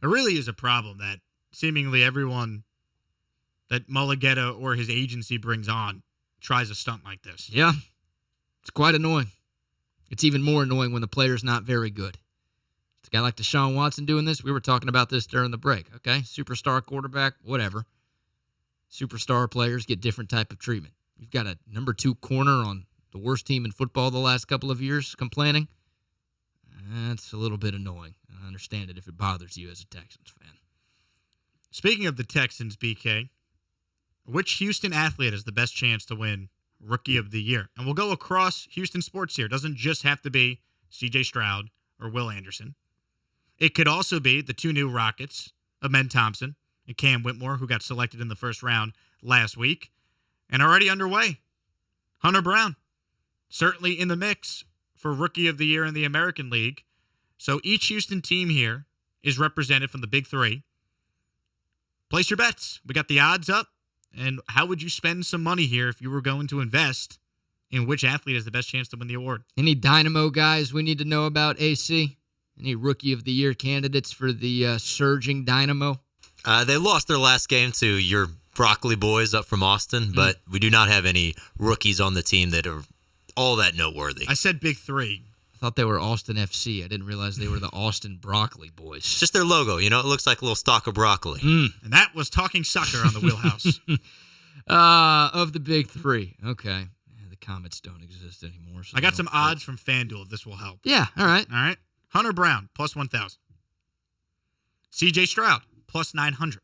It really is a problem that seemingly everyone that Mulligetta or his agency brings on tries a stunt like this. Yeah, it's quite annoying. It's even more annoying when the player's not very good. It's a guy like Deshaun Watson doing this. We were talking about this during the break, okay? Superstar quarterback, whatever. Superstar players get different type of treatment. You've got a number 2 corner on the worst team in football the last couple of years complaining. That's a little bit annoying. I understand it if it bothers you as a Texans fan. Speaking of the Texans, BK, which Houston athlete has the best chance to win Rookie of the Year? And we'll go across Houston sports here. It doesn't just have to be C.J. Stroud or Will Anderson. It could also be the 2 new Rockets, Amen Thompson and Cam Whitmore, who got selected in the first round last week and already underway. Hunter Brown, certainly in the mix for Rookie of the Year in the American League. So each Houston team here is represented from the Big 3. Place your bets. We got the odds up. And how would you spend some money here if you were going to invest in which athlete has the best chance to win the award? Any Dynamo guys we need to know about, AC? Any Rookie of the Year candidates for the surging Dynamo? They lost their last game to your Broccoli boys up from Austin, but we do not have any rookies on the team that are all that noteworthy. I said Big 3. I thought they were Austin FC. I didn't realize they were the Austin Broccoli boys. It's just their logo. It looks like a little stalk of broccoli. And that was Talking Soccer on the Wheelhouse. Of the Big 3. Okay. Yeah, the Comets don't exist anymore. So I got some odds from FanDuel if this will help. Yeah, all right. All right. Hunter Brown, plus 1,000. C.J. Stroud, plus 900.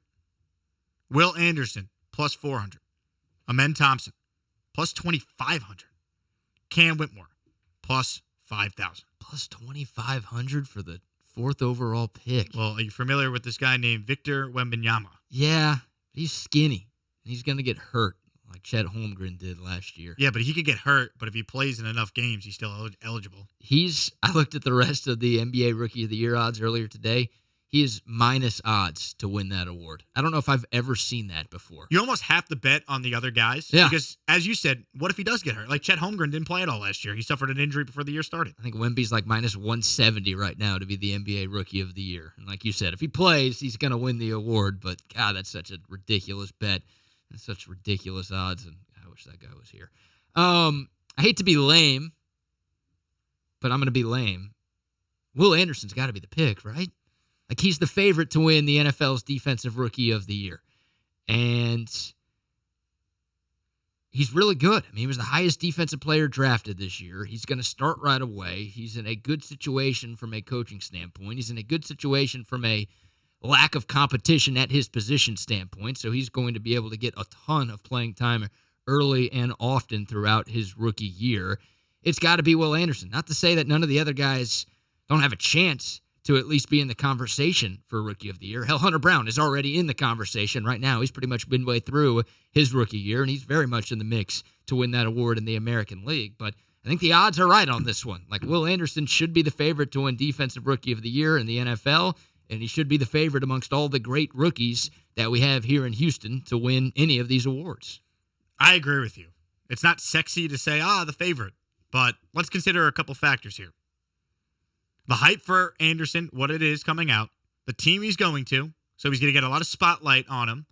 Will Anderson, plus 400. Amen Thompson, plus 2,500. Cam Whitmore, plus 5,000. Plus 2,500 for the 4th overall pick. Well, are you familiar with this guy named Victor Wembanyama? Yeah, he's skinny. He's going to get hurt like Chet Holmgren did last year. Yeah, but he could get hurt, but if he plays in enough games, he's still eligible. I looked at the rest of the NBA Rookie of the Year odds earlier today. He is minus odds to win that award. I don't know if I've ever seen that before. You almost have to bet on the other guys. Yeah. Because, as you said, what if he does get hurt? Like Chet Holmgren didn't play at all last year. He suffered an injury before the year started. I think Wemby's like minus 170 right now to be the NBA Rookie of the Year. And like you said, if he plays, he's going to win the award. But, God, that's such a ridiculous bet. And such ridiculous odds. And I wish that guy was here. I hate to be lame, but I'm going to be lame. Will Anderson's got to be the pick, right? Like, he's the favorite to win the NFL's Defensive Rookie of the Year. And he's really good. I mean, he was the highest defensive player drafted this year. He's going to start right away. He's in a good situation from a coaching standpoint. He's in a good situation from a lack of competition at his position standpoint. So he's going to be able to get a ton of playing time early and often throughout his rookie year. It's got to be Will Anderson. Not to say that none of the other guys don't have a chance to at least be in the conversation for Rookie of the Year. Hell, Hunter Brown is already in the conversation right now. He's pretty much midway through his rookie year, and he's very much in the mix to win that award in the American League. But I think the odds are right on this one. Like, Will Anderson should be the favorite to win Defensive Rookie of the Year in the NFL, and he should be the favorite amongst all the great rookies that we have here in Houston to win any of these awards. I agree with you. It's not sexy to say, the favorite. But let's consider a couple factors here. The hype for Anderson, what it is coming out, the team he's going to, so he's going to get a lot of spotlight on him.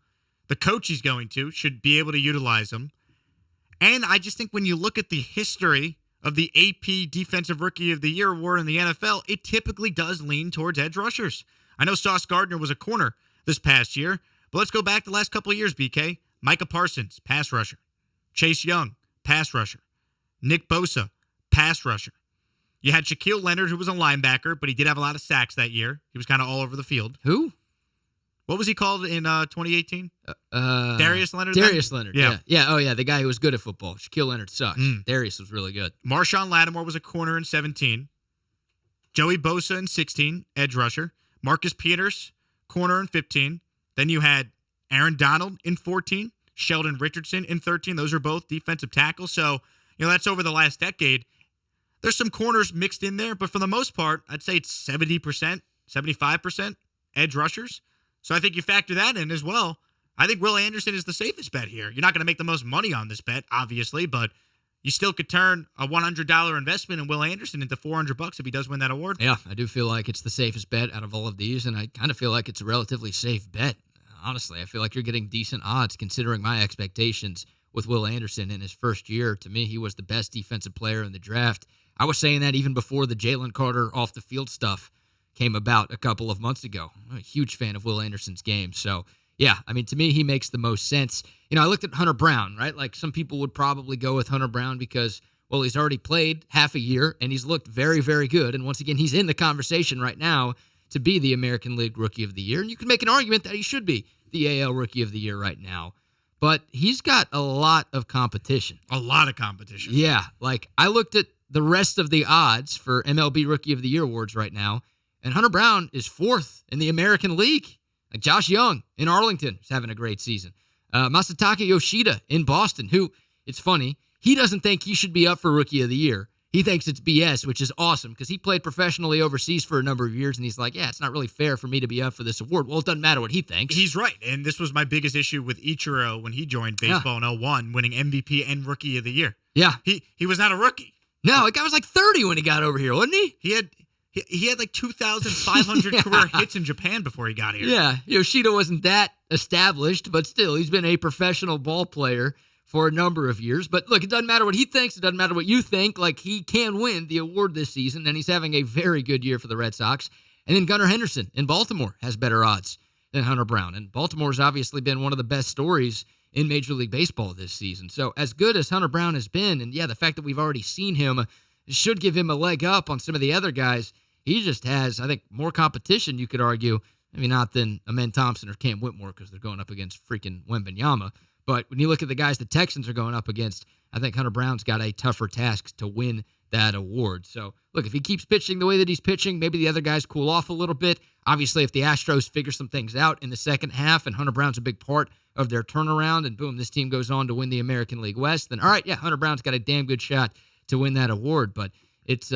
The coach he's going to should be able to utilize him. And I just think when you look at the history of the AP Defensive Rookie of the Year award in the NFL, it typically does lean towards edge rushers. I know Sauce Gardner was a corner this past year, but let's go back the last couple of years, BK. Micah Parsons, pass rusher. Chase Young, pass rusher. Nick Bosa, pass rusher. You had Shaquille Leonard, who was a linebacker, but he did have a lot of sacks that year. He was kind of all over the field. Who? What was he called in 2018? Darius Leonard? Darius Leonard, yeah. Yeah, oh yeah, the guy who was good at football. Shaquille Leonard sucks. Darius was really good. Marshawn Lattimore was a corner in 17. Joey Bosa in 16, edge rusher. Marcus Peters, corner in 15. Then you had Aaron Donald in 14. Sheldon Richardson in 13. Those are both defensive tackles. So, that's over the last decade. There's some corners mixed in there, but for the most part, I'd say it's 70%, 75% edge rushers. So I think you factor that in as well. I think Will Anderson is the safest bet here. You're not going to make the most money on this bet, obviously, but you still could turn a $100 investment in Will Anderson into $400 if he does win that award. Yeah, I do feel like it's the safest bet out of all of these, and I kind of feel like it's a relatively safe bet. Honestly, I feel like you're getting decent odds considering my expectations with Will Anderson in his first year. To me, he was the best defensive player in the draft. I was saying that even before the Jalen Carter off the field stuff came about a couple of months ago. I'm a huge fan of Will Anderson's game. So, yeah, I mean, to me, he makes the most sense. You know, I looked at Hunter Brown, right? Like some people would probably go with Hunter Brown because, well, he's already played half a year and he's looked very, very good. And once again, he's in the conversation right now to be the American League Rookie of the Year. And you can make an argument that he should be the AL Rookie of the Year right now. But he's got a lot of competition. A lot of competition. Yeah, like I looked at the rest of the odds for MLB Rookie of the Year awards right now, and Hunter Brown is fourth in the American League. Like Josh Young in Arlington is having a great season. Masataka Yoshida in Boston, who, it's funny, he doesn't think he should be up for Rookie of the Year. He thinks it's BS, which is awesome because he played professionally overseas for a number of years, and he's like, yeah, it's not really fair for me to be up for this award. Well, it doesn't matter what he thinks. He's right, and this was my biggest issue with Ichiro when he joined baseball in 2001, winning MVP and Rookie of the Year. Yeah. He was not a rookie. No, the guy was like 30 when he got over here, wasn't he? He had like 2,500 career hits in Japan before he got here. Yeah, Yoshida wasn't that established, but still, he's been a professional ball player for a number of years. But look, it doesn't matter what he thinks. It doesn't matter what you think. Like, he can win the award this season, and he's having a very good year for the Red Sox. And then Gunnar Henderson in Baltimore has better odds than Hunter Brown. And Baltimore's obviously been one of the best stories in Major League Baseball this season. So as good as Hunter Brown has been, and yeah, the fact that we've already seen him should give him a leg up on some of the other guys. He just has, I think, more competition, you could argue. Maybe not than Amen Thompson or Cam Whitmore because they're going up against freaking Wembanyama. But when you look at the guys the Texans are going up against, I think Hunter Brown's got a tougher task to win that award. So, look, if he keeps pitching the way that he's pitching, maybe the other guys cool off a little bit. Obviously, if the Astros figure some things out in the second half and Hunter Brown's a big part of their turnaround and boom, this team goes on to win the American League West, then all right, yeah, Hunter Brown's got a damn good shot to win that award. But it's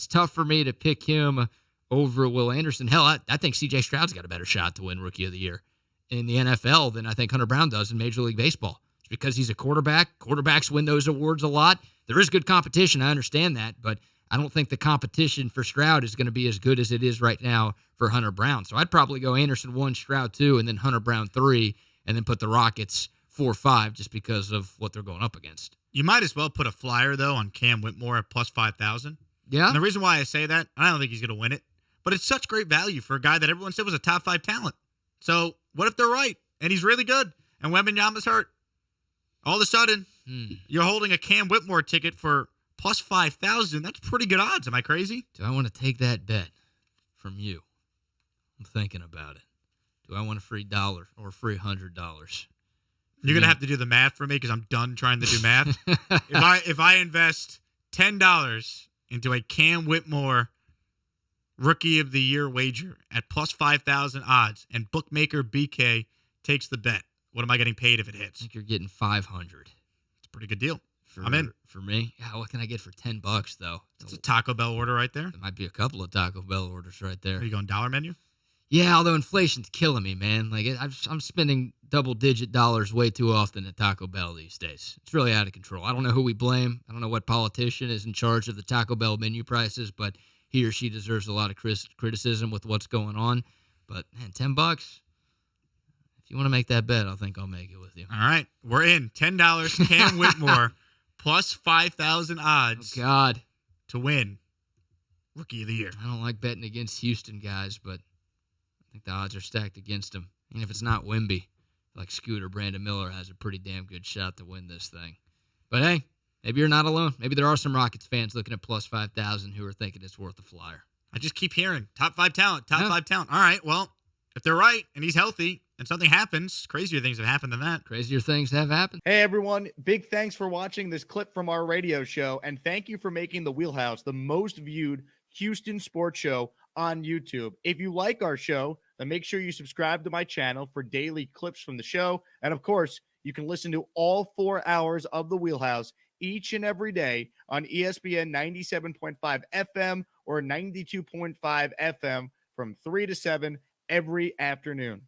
tough for me to pick him over Will Anderson. Hell, I think C.J. Stroud's got a better shot to win Rookie of the Year in the NFL than I think Hunter Brown does in Major League Baseball. It's because he's a quarterback. Quarterbacks win those awards a lot. There is good competition. I understand that, but I don't think the competition for Stroud is going to be as good as it is right now for Hunter Brown. So I'd probably go Anderson 1, Stroud 2, and then Hunter Brown 3, and then put the Rockets 4-5 just because of what they're going up against. You might as well put a flyer, though, on Cam Whitmore at plus 5,000. Yeah. And the reason why I say that, I don't think he's going to win it, but it's such great value for a guy that everyone said was a top 5 talent. So what if they're right and he's really good and Wembanyama's hurt? All of a sudden, you're holding a Cam Whitmore ticket for plus 5,000. That's pretty good odds. Am I crazy? Do I want to take that bet from you? I'm thinking about it. Do I want a free $1 or a free $100? You're going to have to do the math for me because I'm done trying to do math. If I invest $10 into a Cam Whitmore Rookie of the Year wager at plus 5,000 odds and bookmaker BK takes the bet, what am I getting paid if it hits? I think you're getting $500. It's a pretty good deal. For, I'm in. For me? Yeah, what can I get for $10 though? It's a Taco Bell order right there. There might be a couple of Taco Bell orders right there. Are you going dollar menu? Yeah, although inflation's killing me, man. Like I'm spending double-digit dollars way too often at Taco Bell these days. It's really out of control. I don't know who we blame. I don't know what politician is in charge of the Taco Bell menu prices, but he or she deserves a lot of criticism with what's going on. But man, $10. If you want to make that bet, I think I'll make it with you. All right, we're in. $10 Cam Whitmore plus 5,000 odds. Oh God, to win Rookie of the Year. I don't like betting against Houston guys, but I think the odds are stacked against him. And if it's not Wemby, like Scooter, Brandon Miller has a pretty damn good shot to win this thing. But hey, maybe you're not alone. Maybe there are some Rockets fans looking at plus 5,000 who are thinking it's worth a flyer. I just keep hearing top 5 talent. All right, well, if they're right and he's healthy and something happens, crazier things have happened than that. Crazier things have happened. Hey, everyone. Big thanks for watching this clip from our radio show, and thank you for making The Wheelhouse the most viewed Houston sports show on YouTube. If you like our show, then make sure you subscribe to my channel for daily clips from the show. And of course, you can listen to all 4 hours of The Wheelhouse each and every day on ESPN 97.5 FM or 92.5 FM from 3 to 7 every afternoon.